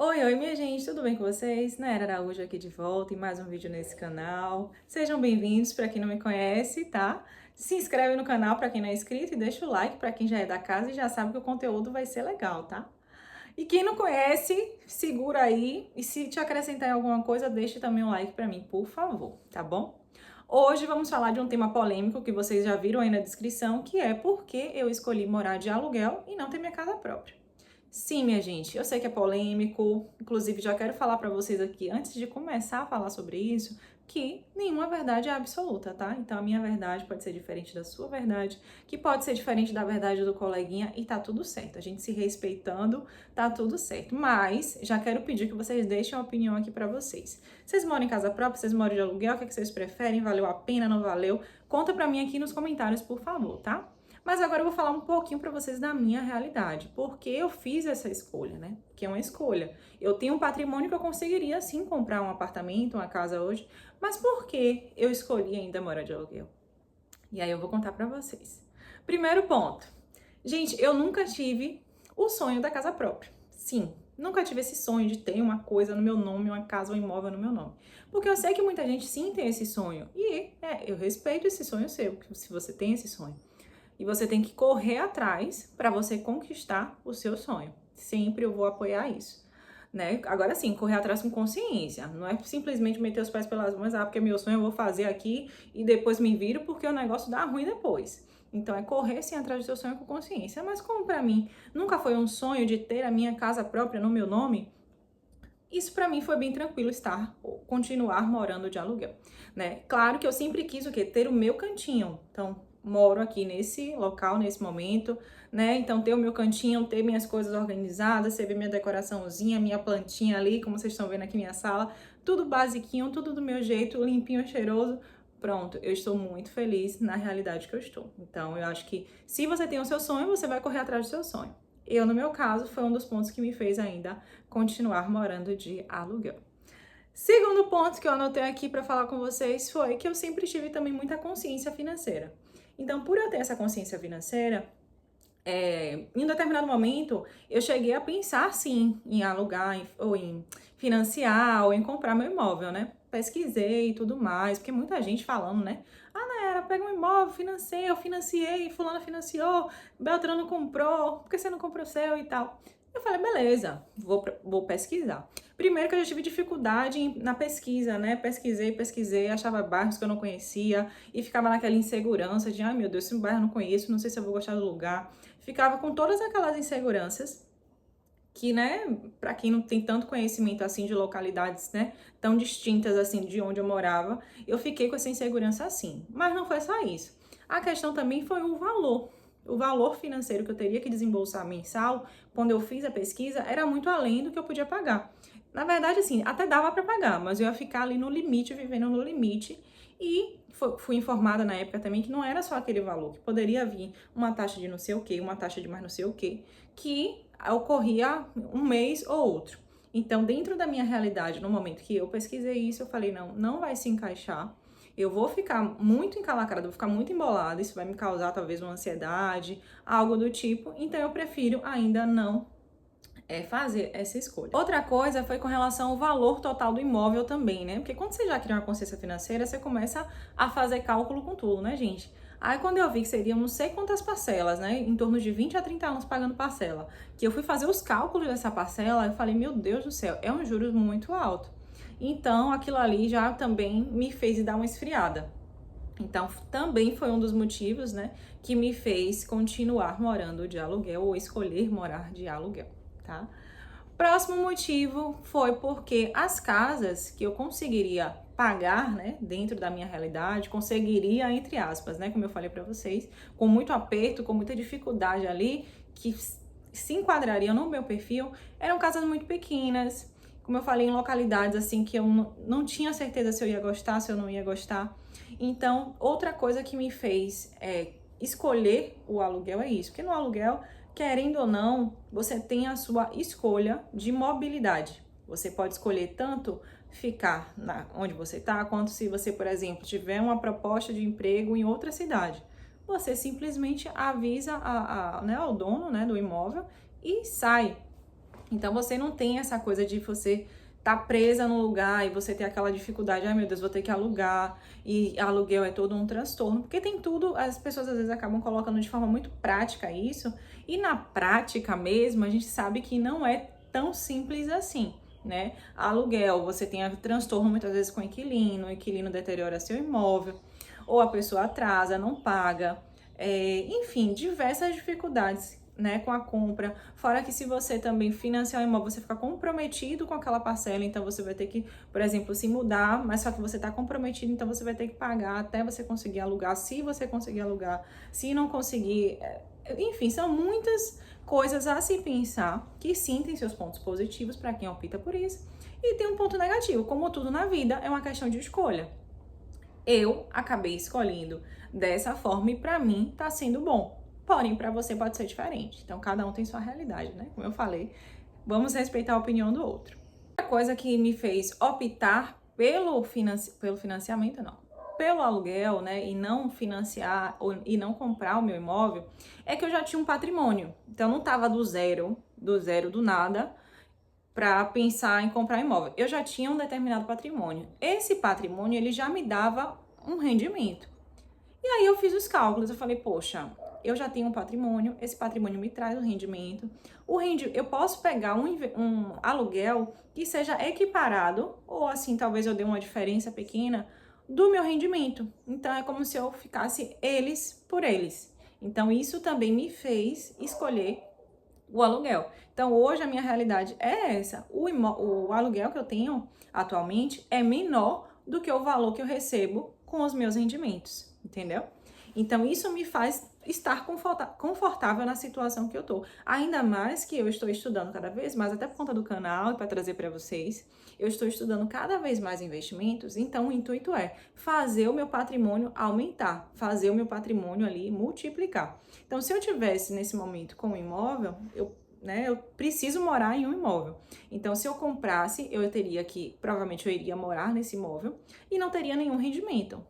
Oi, oi, minha gente, tudo bem com vocês? Nayara Araújo aqui de volta em mais um vídeo nesse canal. Sejam bem-vindos para quem não me conhece, tá? Se inscreve no canal para quem não é inscrito e deixa o like para quem já é da casa e já sabe que o conteúdo vai ser legal, tá? E quem não conhece, segura aí e se te acrescentar em alguma coisa, deixe também um like para mim, por favor, tá bom? Hoje vamos falar de um tema polêmico que vocês já viram aí na descrição, que é por que eu escolhi morar de aluguel e não ter minha casa própria. Sim, minha gente, eu sei que é polêmico, inclusive já quero falar para vocês aqui, antes de começar a falar sobre isso, que nenhuma verdade é absoluta, tá? Então a minha verdade pode ser diferente da sua verdade, que pode ser diferente da verdade do coleguinha e tá tudo certo. A gente se respeitando, tá tudo certo. Mas já quero pedir que vocês deixem uma opinião aqui para vocês. Vocês moram em casa própria? Vocês moram de aluguel? O que vocês preferem? Valeu a pena? Não valeu? Conta para mim aqui nos comentários, por favor, tá? Mas agora eu vou falar um pouquinho para vocês da minha realidade, porque eu fiz essa escolha, né? Que é uma escolha. Eu tenho um patrimônio que eu conseguiria sim comprar um apartamento, uma casa hoje, mas por que eu escolhi ainda morar de aluguel? E aí eu vou contar para vocês. Primeiro ponto. Gente, eu nunca tive o sonho da casa própria. Sim, nunca tive esse sonho de ter uma coisa no meu nome, uma casa ou um imóvel no meu nome. Porque eu sei que muita gente sim tem esse sonho. E eu respeito esse sonho seu, se você tem esse sonho. E você tem que correr atrás para você conquistar o seu sonho. Sempre eu vou apoiar isso, né? Agora sim, correr atrás com consciência. Não é simplesmente meter os pés pelas mãos, porque meu sonho eu vou fazer aqui e depois me viro porque o negócio dá ruim depois. Então é correr sim atrás do seu sonho com consciência. Mas como para mim nunca foi um sonho de ter a minha casa própria no meu nome, isso para mim foi bem tranquilo continuar morando de aluguel, né? Claro que eu sempre quis o quê? Ter o meu cantinho. Então, moro aqui nesse local, nesse momento, né? Então, ter o meu cantinho, ter minhas coisas organizadas, você vê minha decoraçãozinha, minha plantinha ali, como vocês estão vendo aqui minha sala, tudo basiquinho, tudo do meu jeito, limpinho, cheiroso. Pronto, eu estou muito feliz na realidade que eu estou. Então, eu acho que se você tem o seu sonho, você vai correr atrás do seu sonho. Eu, no meu caso, foi um dos pontos que me fez ainda continuar morando de aluguel. Segundo ponto que eu anotei aqui para falar com vocês foi que eu sempre tive também muita consciência financeira. Então, por eu ter essa consciência financeira, em um determinado momento, eu cheguei a pensar, sim, em alugar, ou em financiar, ou em comprar meu imóvel, né? Pesquisei e tudo mais, porque muita gente falando, né? Ah, Nayara, pega um imóvel, financei, eu financiei, fulano financiou, Beltrano comprou, por que você não comprou o seu e tal? Eu falei, beleza, vou pesquisar. Primeiro que eu já tive dificuldade na pesquisa, né? Pesquisei, achava bairros que eu não conhecia e ficava naquela insegurança de, ai meu Deus, esse bairro eu não conheço, não sei se eu vou gostar do lugar. Ficava com todas aquelas inseguranças que, né, para quem não tem tanto conhecimento assim de localidades, né, tão distintas assim de onde eu morava, eu fiquei com essa insegurança assim. Mas não foi só isso. A questão também foi o valor financeiro que eu teria que desembolsar mensal, quando eu fiz a pesquisa, era muito além do que eu podia pagar. Na verdade, assim, até dava para pagar, mas eu ia ficar ali no limite, vivendo no limite. E fui informada na época também que não era só aquele valor, que poderia vir uma taxa de não sei o que, uma taxa de mais não sei o que ocorria um mês ou outro. Então, dentro da minha realidade, no momento que eu pesquisei isso, eu falei, não vai se encaixar. Eu vou ficar muito encalacrada, vou ficar muito embolada, isso vai me causar talvez uma ansiedade, algo do tipo. Então, eu prefiro ainda não fazer essa escolha. Outra coisa foi com relação ao valor total do imóvel também, né? Porque quando você já cria uma consciência financeira, você começa a fazer cálculo com tudo, né, gente? Aí quando eu vi que seriam não sei quantas parcelas, né? Em torno de 20 a 30 anos pagando parcela, que eu fui fazer os cálculos dessa parcela, eu falei, meu Deus do céu, é um juros muito alto. Então aquilo ali já também me fez dar uma esfriada. Então, também foi um dos motivos, né, que me fez continuar morando de aluguel ou escolher morar de aluguel, tá? Próximo motivo foi porque as casas que eu conseguiria pagar, né, dentro da minha realidade, conseguiria, entre aspas, né, como eu falei para vocês, com muito aperto, com muita dificuldade ali, que se enquadrariam no meu perfil, eram casas muito pequenas, como eu falei, em localidades assim que eu não tinha certeza se eu ia gostar, se eu não ia gostar. Então, outra coisa que me fez escolher o aluguel é isso, porque no aluguel, querendo ou não, você tem a sua escolha de mobilidade. Você pode escolher tanto ficar onde você está, quanto se você, por exemplo, tiver uma proposta de emprego em outra cidade. Você simplesmente avisa né, ao dono, né, do imóvel e sai. Então você não tem essa coisa de você tá presa no lugar e você ter aquela dificuldade, ai meu Deus, vou ter que alugar, e aluguel é todo um transtorno, porque tem tudo, as pessoas às vezes acabam colocando de forma muito prática isso, e na prática mesmo a gente sabe que não é tão simples assim, né? Aluguel, você tem transtorno muitas vezes com o inquilino deteriora seu imóvel, ou a pessoa atrasa, não paga, enfim, diversas dificuldades, né, com a compra. Fora que se você também financiar o imóvel, você fica comprometido com aquela parcela, então você vai ter que, por exemplo, se mudar, mas só que você está comprometido, então você vai ter que pagar até você conseguir alugar, se você conseguir alugar, se não conseguir, enfim, são muitas coisas a se pensar que sim tem seus pontos positivos para quem opta por isso, e tem um ponto negativo, como tudo na vida, é uma questão de escolha. Eu acabei escolhendo dessa forma e para mim tá sendo bom. Porém, para você pode ser diferente. Então, cada um tem sua realidade, né? Como eu falei, vamos respeitar a opinião do outro. A coisa que me fez optar pelo financiamento, não, pelo aluguel, né, e não financiar e não comprar o meu imóvel, é que eu já tinha um patrimônio. Então, não tava do zero do nada, para pensar em comprar imóvel. Eu já tinha um determinado patrimônio. Esse patrimônio, ele já me dava um rendimento. E aí eu fiz os cálculos, eu falei, poxa, eu já tenho um patrimônio, esse patrimônio me traz um rendimento. Eu posso pegar um aluguel que seja equiparado, ou assim, talvez eu dê uma diferença pequena do meu rendimento. Então, é como se eu ficasse eles por eles. Então, isso também me fez escolher o aluguel. Então, hoje a minha realidade é essa. O aluguel que eu tenho atualmente é menor do que o valor que eu recebo com os meus rendimentos, entendeu? Então, isso me faz estar confortável na situação que eu tô. Ainda mais que eu estou estudando cada vez mais, até por conta do canal e para trazer para vocês, eu estou estudando cada vez mais investimentos, então o intuito é fazer o meu patrimônio aumentar, fazer o meu patrimônio ali multiplicar. Então, se eu tivesse nesse momento com um imóvel, eu preciso morar em um imóvel. Então, se eu comprasse, provavelmente eu iria morar nesse imóvel e não teria nenhum rendimento.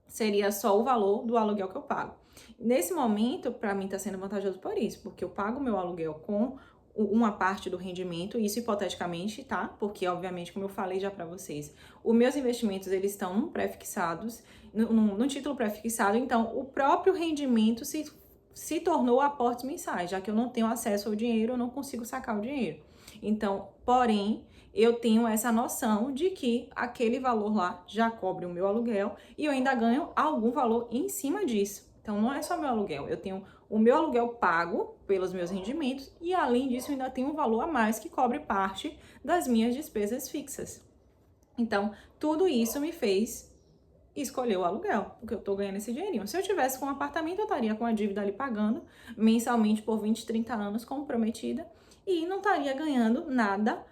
Seria só o valor do aluguel que eu pago. Nesse momento, para mim está sendo vantajoso por isso, porque eu pago meu aluguel com uma parte do rendimento, isso hipoteticamente, tá? Porque, obviamente, como eu falei já para vocês, os meus investimentos, eles estão pré-fixados, no título pré-fixado, então o próprio rendimento se tornou aportes mensais, já que eu não tenho acesso ao dinheiro, eu não consigo sacar o dinheiro. Então, porém, eu tenho essa noção de que aquele valor lá já cobre o meu aluguel e eu ainda ganho algum valor em cima disso. Então, não é só meu aluguel, eu tenho o meu aluguel pago pelos meus rendimentos e, além disso, eu ainda tenho um valor a mais que cobre parte das minhas despesas fixas. Então, tudo isso me fez escolher o aluguel, porque eu tô ganhando esse dinheirinho. Se eu tivesse com um apartamento, eu estaria com a dívida ali pagando mensalmente por 20, 30 anos comprometida e não estaria ganhando nada,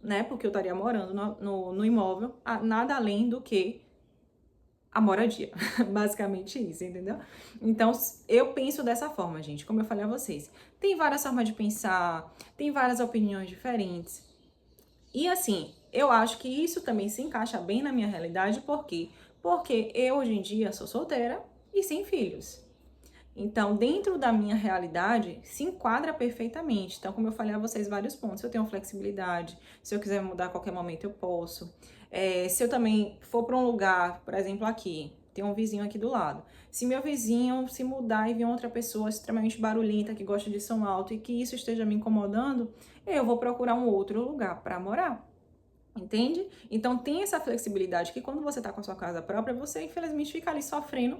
né? Porque eu estaria morando no imóvel, nada além do que a moradia. Basicamente isso, entendeu? Então, eu penso dessa forma, gente. Como eu falei a vocês, tem várias formas de pensar, tem várias opiniões diferentes. E assim, eu acho que isso também se encaixa bem na minha realidade, por quê? Porque eu hoje em dia sou solteira e sem filhos. Então, dentro da minha realidade, se enquadra perfeitamente. Então, como eu falei a vocês, vários pontos. Eu tenho flexibilidade, se eu quiser mudar a qualquer momento, eu posso. Se eu também for para um lugar, por exemplo, aqui, tem um vizinho aqui do lado. Se meu vizinho se mudar e vir outra pessoa extremamente barulhenta, que gosta de som alto e que isso esteja me incomodando, eu vou procurar um outro lugar para morar. Entende? Então, tem essa flexibilidade que quando você tá com a sua casa própria, você infelizmente fica ali sofrendo,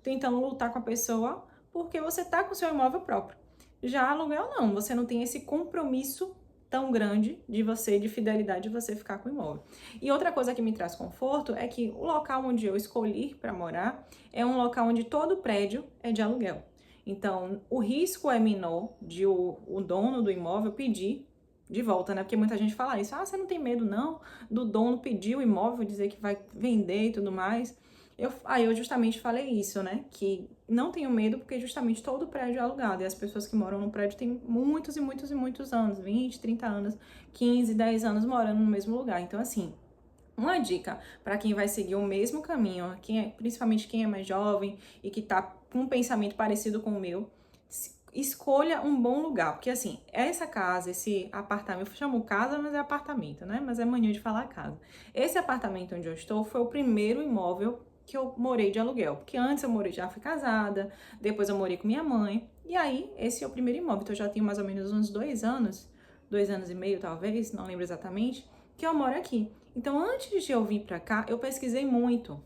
tentando lutar com a pessoa, porque você tá com o seu imóvel próprio. Já aluguel não, você não tem esse compromisso tão grande de fidelidade de você ficar com o imóvel. E outra coisa que me traz conforto é que o local onde eu escolhi para morar é um local onde todo prédio é de aluguel. Então, o risco é menor de o dono do imóvel pedir de volta, né? Porque muita gente fala isso. Ah, você não tem medo, não, do dono pedir o imóvel, dizer que vai vender e tudo mais. Eu justamente falei isso, né? Que não tenho medo porque justamente todo prédio é alugado. E as pessoas que moram no prédio têm muitos e muitos e muitos anos. 20, 30 anos, 15, 10 anos morando no mesmo lugar. Então, assim, uma dica para quem vai seguir o mesmo caminho, principalmente quem é mais jovem e que tá com um pensamento parecido com o meu, escolha um bom lugar, porque assim, essa casa, esse apartamento, eu chamo casa, mas é apartamento, né? Mas é mania de falar casa. Esse apartamento onde eu estou foi o primeiro imóvel que eu morei de aluguel, porque antes eu morei, já fui casada, depois eu morei com minha mãe, e aí esse é o primeiro imóvel, então eu já tenho mais ou menos uns 2 anos e meio talvez, não lembro exatamente, que eu moro aqui. Então antes de eu vir pra cá, eu pesquisei muito.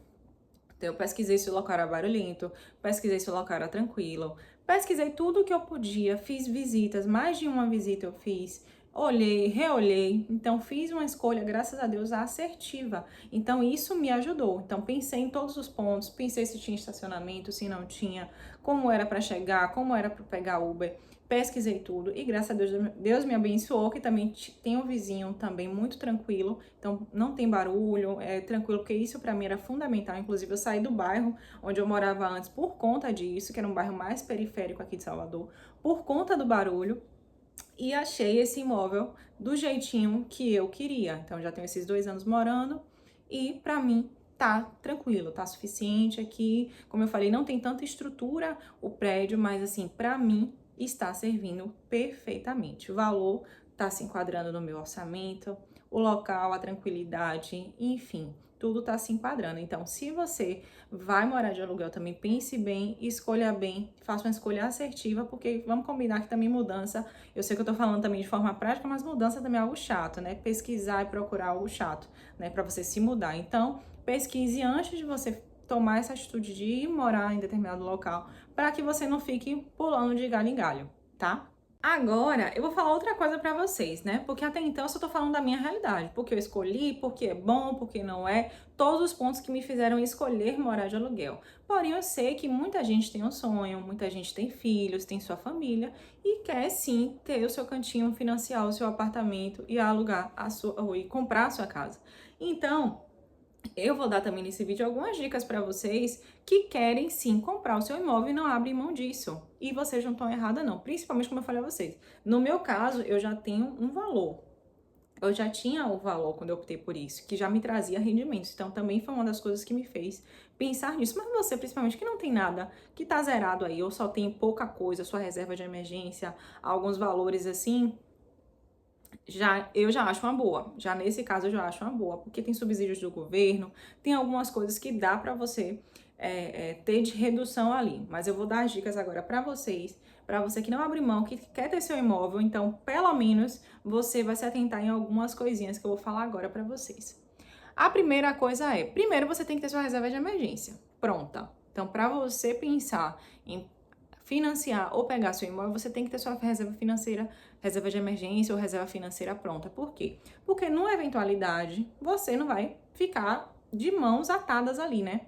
Então, eu pesquisei se o local era barulhento, pesquisei se o local era tranquilo, pesquisei tudo o que eu podia, fiz visitas, mais de uma visita eu fiz, olhei, reolhei, então fiz uma escolha, graças a Deus, assertiva. Então isso me ajudou. Então pensei em todos os pontos, pensei se tinha estacionamento, se não tinha, como era para chegar, como era para pegar Uber. Pesquisei tudo e graças a Deus, Deus me abençoou, que também tem um vizinho também muito tranquilo, então não tem barulho, é tranquilo, porque isso para mim era fundamental. Inclusive eu saí do bairro onde eu morava antes por conta disso, que era um bairro mais periférico aqui de Salvador, por conta do barulho, e achei esse imóvel do jeitinho que eu queria. Então já tenho esses 2 anos morando e para mim tá tranquilo, tá suficiente aqui. Como eu falei, não tem tanta estrutura o prédio, mas assim, para mim está servindo perfeitamente. O valor está se enquadrando no meu orçamento, o local, a tranquilidade, enfim, tudo está se enquadrando. Então, se você vai morar de aluguel também, pense bem, escolha bem, faça uma escolha assertiva, porque vamos combinar que também mudança, eu sei que eu tô falando também de forma prática, mas mudança também é algo chato, né? Pesquisar e procurar algo chato, né? Para você se mudar. Então, pesquise antes de você tomar essa atitude de ir morar em determinado local, para que você não fique pulando de galho em galho, tá? Agora, eu vou falar outra coisa pra vocês, né? Porque até então eu só tô falando da minha realidade. Porque eu escolhi, porque é bom, porque não é. Todos os pontos que me fizeram escolher morar de aluguel. Porém, eu sei que muita gente tem um sonho, muita gente tem filhos, tem sua família e quer sim ter o seu cantinho, financiar o seu apartamento e alugar a sua, ou e comprar a sua casa. Então, eu vou dar também nesse vídeo algumas dicas para vocês que querem sim comprar o seu imóvel e não abrem mão disso. E vocês não estão errada não, principalmente como eu falei a vocês. No meu caso, eu já tenho um valor. Eu já tinha o valor quando eu optei por isso, que já me trazia rendimentos. Então também foi uma das coisas que me fez pensar nisso. Mas você, principalmente, que não tem nada, que tá zerado aí, ou só tem pouca coisa, sua reserva de emergência, alguns valores assim, eu já acho uma boa. Já nesse caso eu já acho uma boa, porque tem subsídios do governo, tem algumas coisas que dá para você ter de redução ali. Mas eu vou dar as dicas agora para você que não abre mão, que quer ter seu imóvel, então pelo menos você vai se atentar em algumas coisinhas que eu vou falar agora para vocês. A primeira coisa é, primeiro você tem que ter sua reserva de emergência pronta. Então, para você pensar em financiar ou pegar seu imóvel, você tem que ter sua reserva financeira, reserva de emergência ou reserva financeira pronta. Por quê? Porque numa eventualidade, você não vai ficar de mãos atadas ali, né?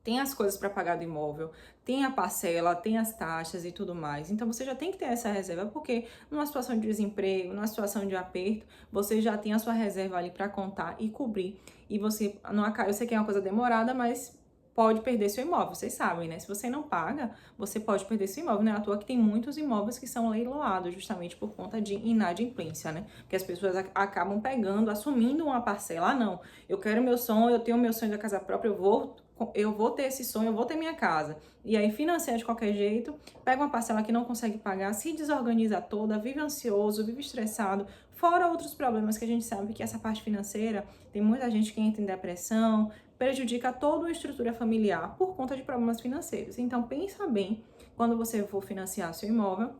Tem as coisas para pagar do imóvel, tem a parcela, tem as taxas e tudo mais. Então você já tem que ter essa reserva, porque numa situação de desemprego, numa situação de aperto, você já tem a sua reserva ali para contar e cobrir. E você, não, eu sei que é uma coisa demorada, mas pode perder seu imóvel, vocês sabem, né? Se você não paga, você pode perder seu imóvel, né? À toa que tem muitos imóveis que são leiloados justamente por conta de inadimplência, né? Porque as pessoas acabam pegando, assumindo uma parcela. Ah, não, eu quero meu sonho, eu tenho meu sonho da casa própria, eu vou ter esse sonho, eu vou ter minha casa. E aí financia de qualquer jeito, pega uma parcela que não consegue pagar, se desorganiza toda, vive ansioso, vive estressado, fora outros problemas que a gente sabe que essa parte financeira, tem muita gente que entra em depressão, prejudica toda a estrutura familiar por conta de problemas financeiros. Então pensa bem quando você for financiar seu imóvel.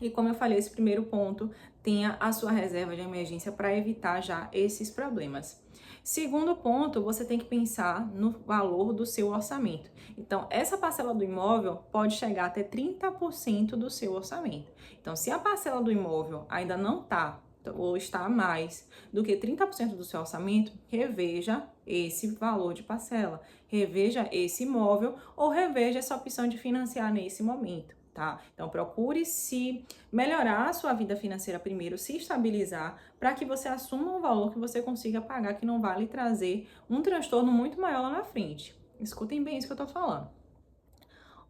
E como eu falei, esse primeiro ponto, tenha a sua reserva de emergência para evitar já esses problemas. Segundo ponto, você tem que pensar no valor do seu orçamento. Então, essa parcela do imóvel pode chegar até 30% do seu orçamento. Então, se a parcela do imóvel ainda não está ou está a mais do que 30% do seu orçamento, reveja esse valor de parcela, reveja esse imóvel ou reveja essa opção de financiar nesse momento. Tá? Então procure se melhorar a sua vida financeira primeiro, se estabilizar, para que você assuma um valor que você consiga pagar, que não vai lhe trazer um transtorno muito maior lá na frente. Escutem bem isso que eu tô falando.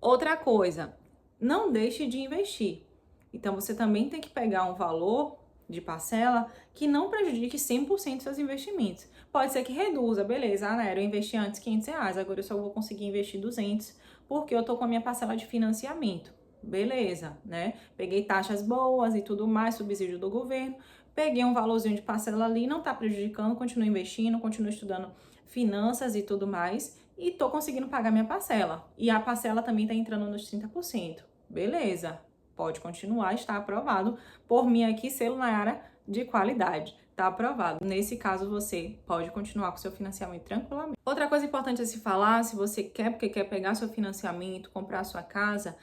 Outra coisa, não deixe de investir. Então você também tem que pegar um valor de parcela que não prejudique 100% seus investimentos. Pode ser que reduza, beleza, Ana, eu investi antes R$ 500, agora eu só vou conseguir investir 200 porque eu tô com a minha parcela de financiamento. beleza, né? Peguei taxas boas e tudo mais, subsídio do governo, peguei um valorzinho de parcela ali, não tá prejudicando, continuo investindo, continuo estudando finanças e tudo mais, e tô conseguindo pagar minha parcela. E a parcela também tá entrando nos 30%. Beleza, pode continuar, está aprovado por mim aqui, selo Nayara de qualidade. Tá aprovado. Nesse caso, você pode continuar com seu financiamento tranquilamente. Outra coisa importante a se falar, se você quer, porque quer pegar seu financiamento, comprar sua casa,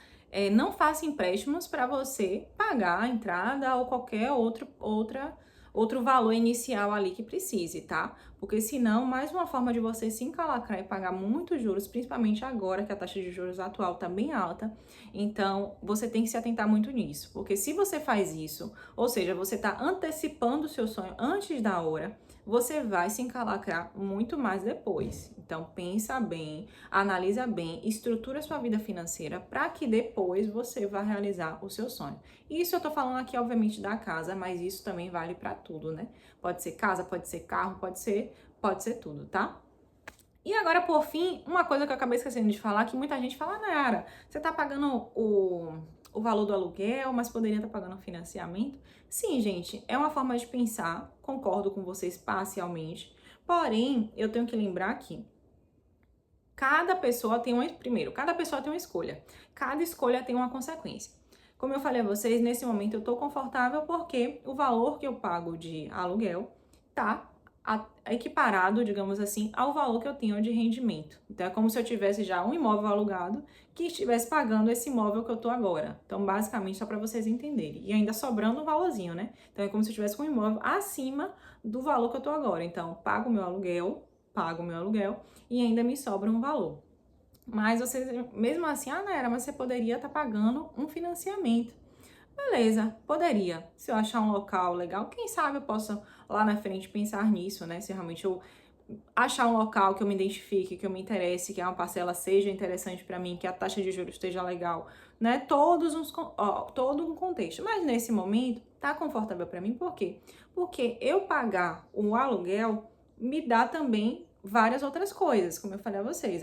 não faça empréstimos para você pagar a entrada ou qualquer outro valor inicial ali que precise, tá? Porque senão, mais uma forma de você se encalacrar e pagar muitos juros, principalmente agora que a taxa de juros atual tá bem alta. Então, você tem que se atentar muito nisso, porque se você faz isso, ou seja, você tá antecipando o seu sonho antes da hora, você vai se encalacrar muito mais depois. Então, pensa bem, analisa bem, estrutura sua vida financeira para que depois você vá realizar o seu sonho. Isso eu tô falando aqui, obviamente, da casa, mas isso também vale para tudo, né? Pode ser casa, pode ser carro, pode ser tudo, tá? E agora, por fim, uma coisa que eu acabei esquecendo de falar, que muita gente fala, Nayara, você tá pagando o valor do aluguel, mas poderia estar pagando financiamento? Sim, gente, é uma forma de pensar, concordo com vocês parcialmente, porém, eu tenho que lembrar que cada pessoa tem uma escolha, cada escolha tem uma consequência. Como eu falei a vocês, nesse momento eu tô confortável porque o valor que eu pago de aluguel tá equiparado, digamos assim, ao valor que eu tenho de rendimento. Então, é como se eu tivesse já um imóvel alugado que estivesse pagando esse imóvel que eu tô agora. Então, basicamente, só para vocês entenderem. E ainda sobrando um valorzinho, né? Então, é como se eu tivesse um imóvel acima do valor que eu tô agora. Então, pago o meu aluguel e ainda me sobra um valor. Mas você, mesmo assim, Nayara, mas você poderia estar pagando um financiamento. Beleza, poderia. Se eu achar um local legal, quem sabe eu possa lá na frente pensar nisso, né? Se realmente eu achar um local que eu me identifique, que eu me interesse, que a parcela seja interessante para mim, que a taxa de juros esteja legal, né? Todo um contexto. Mas nesse momento tá confortável para mim, por quê? Porque eu pagar um aluguel me dá também várias outras coisas, como eu falei a vocês,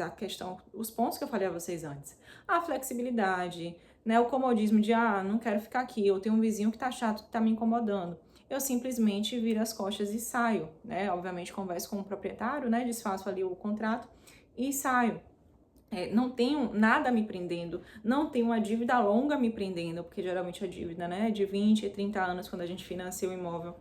os pontos que eu falei a vocês antes. A flexibilidade, né, o comodismo de, não quero ficar aqui, eu tenho um vizinho que tá chato, que tá me incomodando. Eu simplesmente viro as costas e saio, né? Obviamente converso com o proprietário, né? Desfaço ali o contrato e saio. Não tenho nada me prendendo, não tenho uma dívida longa me prendendo, porque geralmente a dívida, né, é de 20, 30 anos quando a gente financia o imóvel.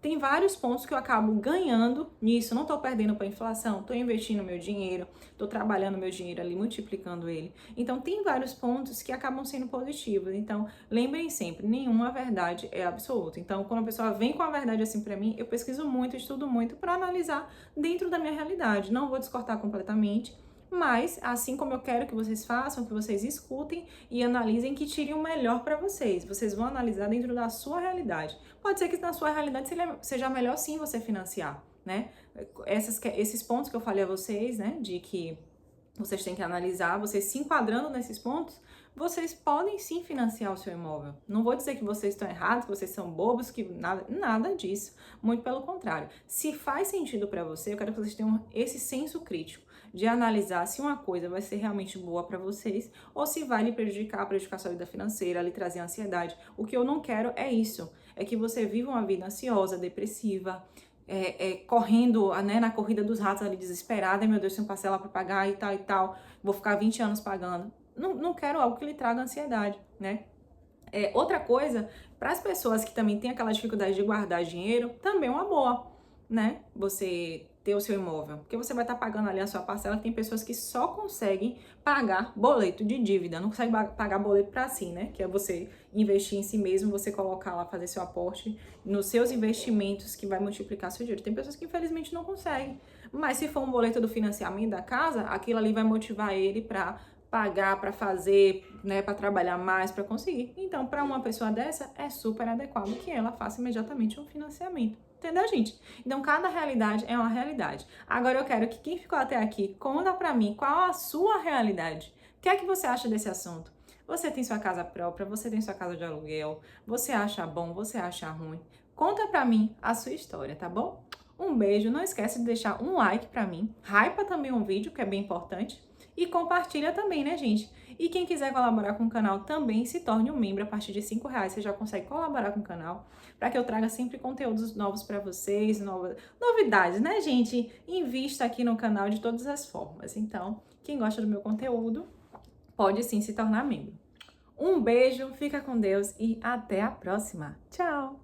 Tem vários pontos que eu acabo ganhando nisso, não tô perdendo para inflação, tô investindo meu dinheiro, tô trabalhando meu dinheiro ali, multiplicando ele. Então, tem vários pontos que acabam sendo positivos. Então, lembrem sempre, nenhuma verdade é absoluta. Então, quando a pessoa vem com a verdade assim para mim, eu pesquiso muito, estudo muito para analisar dentro da minha realidade. Não vou descortar completamente, mas assim como eu quero que vocês façam, que vocês escutem e analisem, que tirem o melhor para vocês. Vocês vão analisar dentro da sua realidade. Pode ser que na sua realidade seja melhor sim você financiar, né? Esses pontos que eu falei a vocês, né, de que vocês têm que analisar, vocês se enquadrando nesses pontos, vocês podem sim financiar o seu imóvel. Não vou dizer que vocês estão errados, que vocês são bobos, que nada disso. Muito pelo contrário. Se faz sentido para você, eu quero que vocês tenham esse senso crítico de analisar se uma coisa vai ser realmente boa para vocês ou se vai lhe prejudicar sua vida financeira, lhe trazer ansiedade. O que eu não quero é isso. É que você viva uma vida ansiosa, depressiva, correndo, né, na corrida dos ratos ali, desesperada, meu Deus, tem parcela para pagar e tal, vou ficar 20 anos pagando. Não quero algo que lhe traga ansiedade, né? Outra coisa, para as pessoas que também têm aquela dificuldade de guardar dinheiro, também é uma boa, né? Você ter o seu imóvel, porque você vai estar pagando ali a sua parcela. Tem pessoas que só conseguem pagar boleto de dívida, não conseguem pagar boleto para si, né? Que é você investir em si mesmo, você colocar lá, fazer seu aporte nos seus investimentos que vai multiplicar seu dinheiro. Tem pessoas que infelizmente não conseguem, mas se for um boleto do financiamento da casa, aquilo ali vai motivar ele para pagar, para fazer, né, para trabalhar mais, para conseguir. Então, para uma pessoa dessa, é super adequado que ela faça imediatamente um financiamento. Entendeu, gente? Então, cada realidade é uma realidade. Agora, eu quero que quem ficou até aqui, conta pra mim qual a sua realidade. O que é que você acha desse assunto? Você tem sua casa própria, você tem sua casa de aluguel, você acha bom, você acha ruim? Conta pra mim a sua história, tá bom? Um beijo, não esquece de deixar um like pra mim, hypa também um vídeo, que é bem importante, E compartilha também, né, gente? E quem quiser colaborar com o canal também se torne um membro a partir de R$ 5. Você já consegue colaborar com o canal para que eu traga sempre conteúdos novos para vocês, novidades, né, gente? Invista aqui no canal de todas as formas. Então, quem gosta do meu conteúdo pode sim se tornar membro. Um beijo, fica com Deus e até a próxima. Tchau!